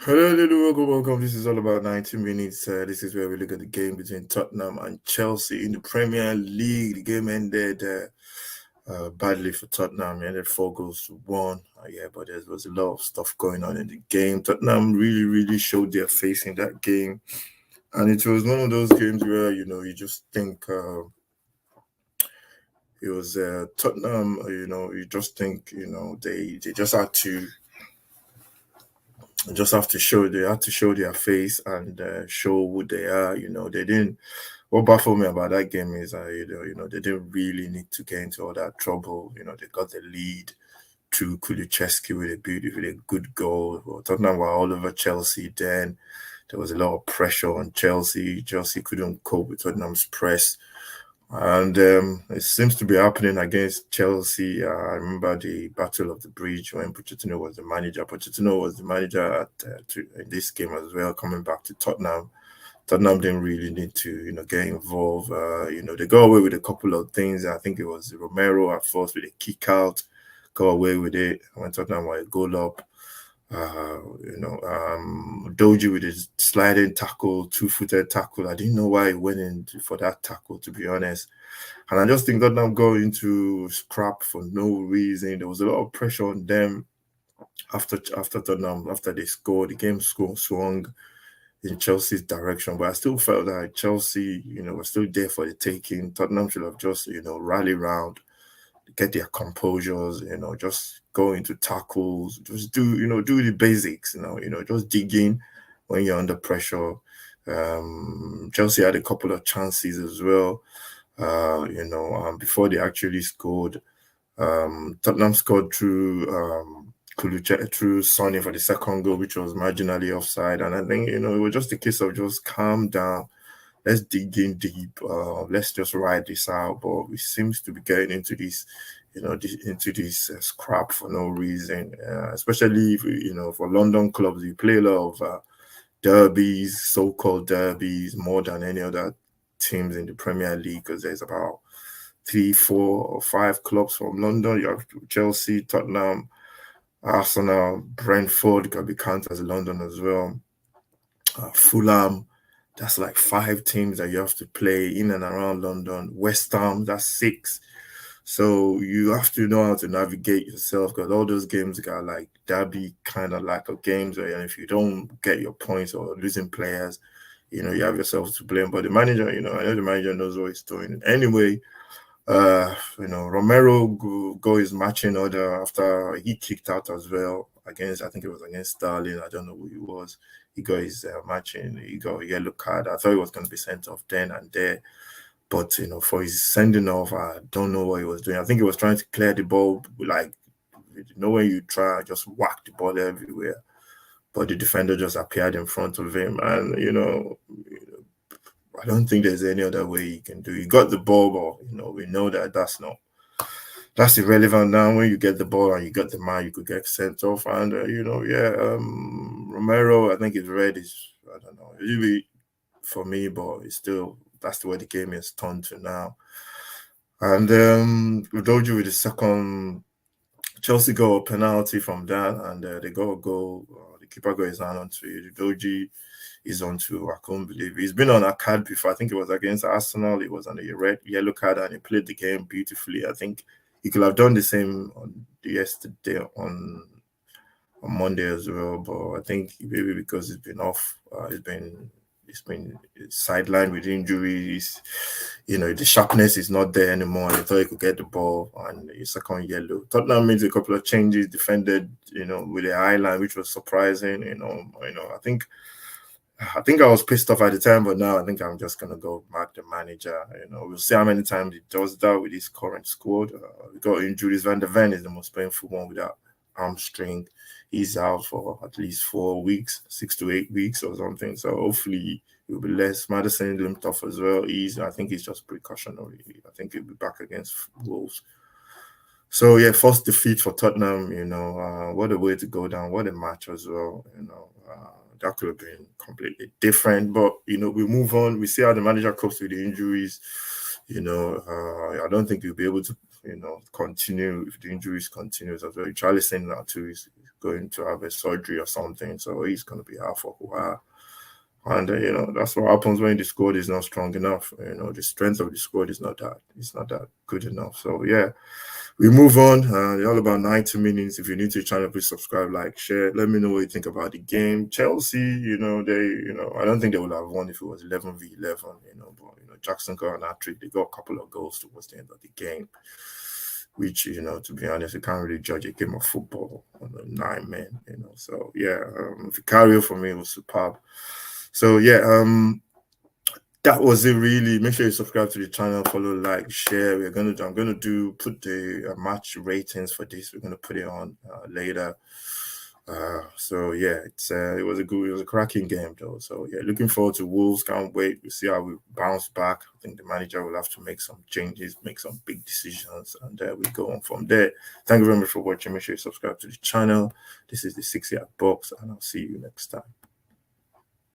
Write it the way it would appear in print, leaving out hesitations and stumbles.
Hello, welcome. This is all about 90 minutes. This is where we look at the game between Tottenham and Chelsea in the Premier League. The game ended badly for Tottenham. It ended 4 goals to 1. Yeah, but there was a lot of stuff going on in the game. Tottenham really showed their face in that game. And it was one of those games where, you just think it was Tottenham, you just think, they just have to show they had to show their face and show who they are. They didn't. What baffled me about that game is, they didn't really need to get into all that trouble. They got the lead through Kulusevski with a good goal. Well, Tottenham were all over Chelsea. Then there was a lot of pressure on Chelsea. Chelsea couldn't cope with Tottenham's press. And it seems to be happening against Chelsea. I remember the Battle of the Bridge when Pochettino was the manager. Pochettino was the manager in this game as well, coming back to Tottenham. Tottenham didn't really need to, get involved. They got away with a couple of things. I think it was Romero at first with a kick out, got away with it when Tottenham were a goal up. Doji with his sliding tackle, two-footed tackle. I didn't know why he went in for that tackle, to be honest. And I just think Tottenham got into scrap for no reason. There was a lot of pressure on them after Tottenham, after they scored. The game swung in Chelsea's direction, but I still felt that Chelsea, was still there for the taking. Tottenham should have just, rally round, get their composures, just go into tackles, just do the basics, just dig in when you're under pressure. Chelsea had a couple of chances as well, before they actually scored. Tottenham scored through Sonny for the second goal, which was marginally offside. And I think, it was just a case of just calm down. Let's dig in deep. Let's just ride this out. But we seems to be getting into this, into this scrap for no reason. Especially if, for London clubs, you play a lot of derbies, so-called derbies, more than any other teams in the Premier League, because there's about 3, 4, or 5 clubs from London. You have Chelsea, Tottenham, Arsenal, Brentford can be counted as London as well. Fulham, that's like 5 teams that you have to play in and around London. West Ham, that's 6. So you have to know how to navigate yourself, because all those games got like derby kind of like of games where if you don't get your points or losing players, you have yourself to blame. But the manager, I know the manager knows what he's doing. Anyway, Romero go his matching order after he kicked out as well I think it was against Sterling. I don't know who he was. He got his matching, he got a yellow card. I thought he was going to be sent off then and there. But, for his sending off, I don't know what he was doing. I think he was trying to clear the ball, like, when you try, just whack the ball everywhere. But the defender just appeared in front of him. And, I don't think there's any other way you can do it. You got the ball, but, we know that that's irrelevant now. When you get the ball and you got the man, you could get sent off. And, Romero, I think his red is, I don't know, maybe for me, but it's still, that's the way the game is turned to now. And Udoji with the second, Chelsea got a penalty from that, and they got a goal. The keeper got his hand onto it. Udoji is onto, I couldn't believe it. He's been on a card before. I think it was against Arsenal. It was on a yellow card, and he played the game beautifully. I think he could have done the same yesterday on Monday as well, but I think maybe because he's been off, he's been sidelined with injuries. The sharpness is not there anymore. I thought he could get the ball and his second yellow. Tottenham made a couple of changes, defended, with a high line, which was surprising. I think I was pissed off at the time, but now I think I'm just gonna go back the manager. We'll see how many times he does that with his current squad. We got injuries. Van der Ven is the most painful one with that hamstring. He's out for at least 4 weeks, 6 to 8 weeks or something. So hopefully it will be less. Madison limped off as well. I think he's just precautionary. I think he'll be back against Wolves. So yeah, first defeat for Tottenham. What a way to go down. What a match as well. That could have been completely different. But we move on. We see how the manager copes with the injuries. I don't think he'll be able to continue if the injuries continues as well. Charlie saying that too is going to have a surgery or something, so he's going to be out for a while. And that's what happens when the squad is not strong enough. The strength of the squad is not that good enough. So yeah, we move on. All about 90 minutes. If you're new to the channel, please subscribe, like, share. Let me know what you think about the game. Chelsea, I don't think they would have won if it was 11v11. But Jackson got an hat-trick. They got a couple of goals towards the end of the game, which, to be honest, you can't really judge a game of football on the 9 men. So yeah, Vicario for me was superb. So yeah, that was it really. Make sure you subscribe to the channel, follow, like, share. I'm gonna put the match ratings for this. We're gonna put it on later. So yeah, it was a cracking game though. So yeah, looking forward to Wolves. Can't wait. We'll see how we bounce back. I think the manager will have to make some changes, make some big decisions, and we go on from there. Thank you very much for watching. Make sure you subscribe to the channel. This is the 6 Yard Box, and I'll see you next time.